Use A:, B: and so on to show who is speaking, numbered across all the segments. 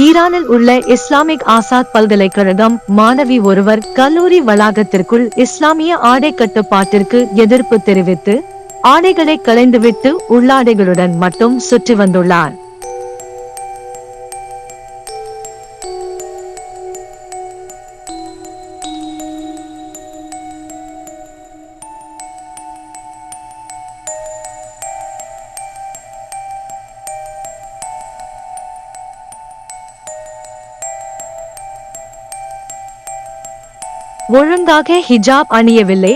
A: ஈரானில் உள்ள இஸ்லாமிக் ஆசாத் பல்கலைக்கழகம் மாணவி ஒருவர் கல்லூரி வளாகத்திற்குள் இஸ்லாமிய ஆடை கட்டுப்பாட்டிற்கு எதிர்ப்பு தெரிவித்து ஆடைகளை களைந்துவிட்டு உள்ளாடைகளுடன் மட்டும் சுற்றி வந்துள்ளார். ஒழுங்காக ஹிஜாப் அணியவில்லை,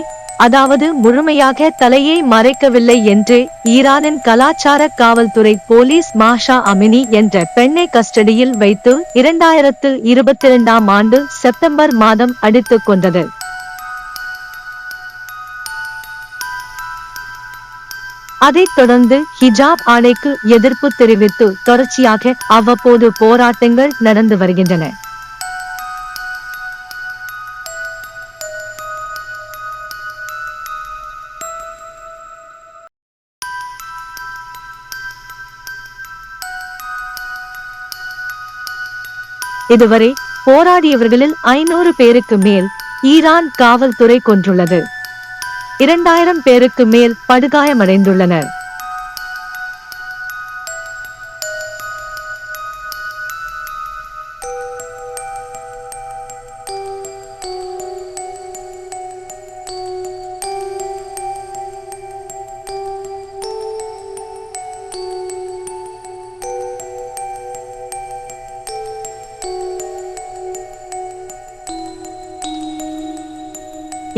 A: அதாவது முழுமையாக தலையை மறைக்கவில்லை என்று ஈரானின் கலாச்சார காவல்துறை போலீஸ் மாஷா அமினி என்ற பெண்ணை கஸ்டடியில் வைத்து 2022ஆம் ஆண்டு செப்டம்பர் மாதம் அடித்துக் கொண்டது. அதைத் தொடர்ந்து ஹிஜாப் ஆடைக்கு எதிர்ப்பு தெரிவித்து தொடர்ச்சியாக அவ்வப்போது போராட்டங்கள் நடந்து வருகின்றன. இதுவரை போராடியவர்களில் 500 பேருக்கு மேல் ஈரான் காவல்துறை கொன்றுள்ளது. 2000 பேருக்கு மேல் படுகாயமடைந்துள்ளனர்.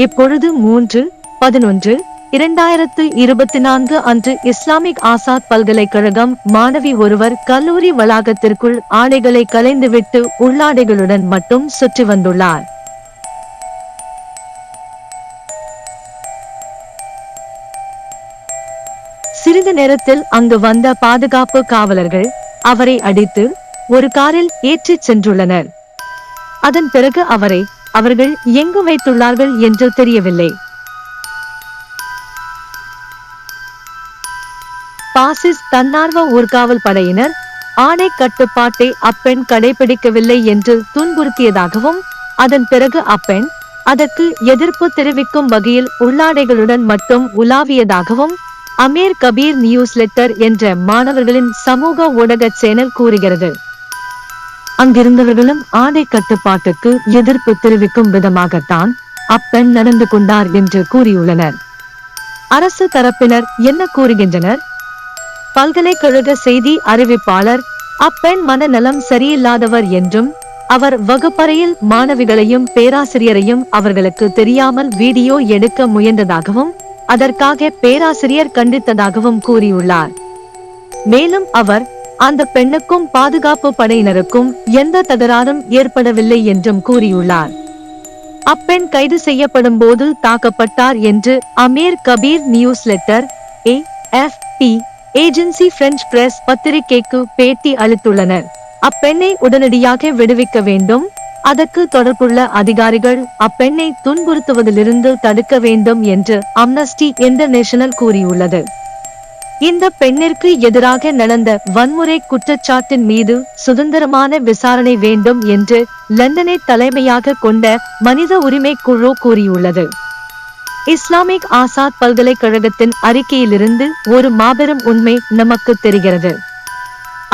A: இப்பொழுது 3/11/2024 அன்று இஸ்லாமிக் ஆசாத் பல்கலைக்கழகம் மாணவி ஒருவர் கல்லூரி வளாகத்திற்குள் ஆடைகளை களைந்துவிட்டு உள்ளாடைகளுடன் மட்டும் சுற்றி வந்துள்ளார். சிறிது நேரத்தில் அங்கு வந்த பாதுகாப்பு காவலர்கள் அவரை அடித்து ஒரு காரில் ஏற்றிச் சென்றுள்ளனர். அதன் பிறகு அவர்கள் எங்கு வைத்துள்ளார்கள் என்று தெரியவில்லை. பாசிஸ் தன்னார்வ ஊர்காவல் படையினர் ஆடை கட்டுப்பாட்டை அப்பெண் கடைபிடிக்கவில்லை என்று துன்புறுத்தியதாகவும் அதன் பிறகு அப்பெண் அதற்கு எதிர்ப்பு தெரிவிக்கும் வகையில் உள்ளாடைகளுடன் மட்டும் உலாவியதாகவும் அமீர் கபீர் நியூஸ் லெட்டர் என்ற மாணவர்களின் சமூக ஊடக சேனல் கூறுகிறது. அங்கிருந்தவர்களும் ஆடை கட்டுப்பாட்டுக்கு எதிர்ப்பு தெரிவிக்கும் விதமாகத்தான் அப்பெண் நடந்து கொண்டார் என்று கூறியுள்ளனர். அரசு தரப்பினர் என்ன கூறுகின்றனர்? பல்கலைக்கழக செய்தி அறிவிப்பாளர் அப்பெண் மனநலம் சரியில்லாதவர் என்றும் அவர் வகுப்பறையில் மாணவிகளையும் பேராசிரியரையும் அவர்களுக்கு தெரியாமல் வீடியோ எடுக்க முயன்றதாகவும் அதற்காக பேராசிரியர் கண்டித்ததாகவும் கூறியுள்ளார். மேலும் அவர் அந்த பெண்ணுக்கும் பாதுகாப்பு படையினருக்கும் எந்த தகராறும் ஏற்படவில்லை என்றும் கூறியுள்ளார். அப்பெண் கைது செய்யப்படும் போது தாக்கப்பட்டார் என்று Amir Kabir newsletter AFP agency French press பத்திரிகைக்கு பேட்டி அளித்துள்ளனர். அப்பெண்ணை உடனடியாக விடுவிக்க வேண்டும், அதற்கு தொடர்புள்ள அதிகாரிகள் அப்பெண்ணை துன்புறுத்துவதிலிருந்து தடுக்க வேண்டும் என்று அம்னஸ்டி இன்டர்நேஷனல் கூறியுள்ளது. இந்த பெண்ணிற்கு எதிராக நடந்த வன்முறை குற்றச்சாட்டின் மீது சுதந்திரமான விசாரணை வேண்டும் என்று லண்டனை தலைமையாக கொண்ட மனித உரிமை குழு கூறியுள்ளது. இஸ்லாமிக் ஆசாத் பல்கலைக்கழகத்தின் அறிக்கையிலிருந்து ஒரு மாபெரும் உண்மை நமக்கு தெரிகிறது.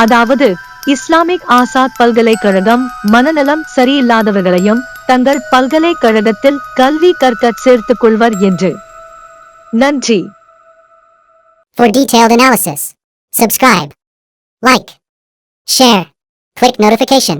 A: அதாவது இஸ்லாமிக் ஆசாத் பல்கலைக்கழகம் மனநலம் சரியில்லாதவர்களையும் தங்கள் பல்கலைக்கழகத்தில் கல்வி கற்க சேர்த்துக் கொள்வர் என்று. நன்றி.
B: For detailed analysis, subscribe, like, share, click notification.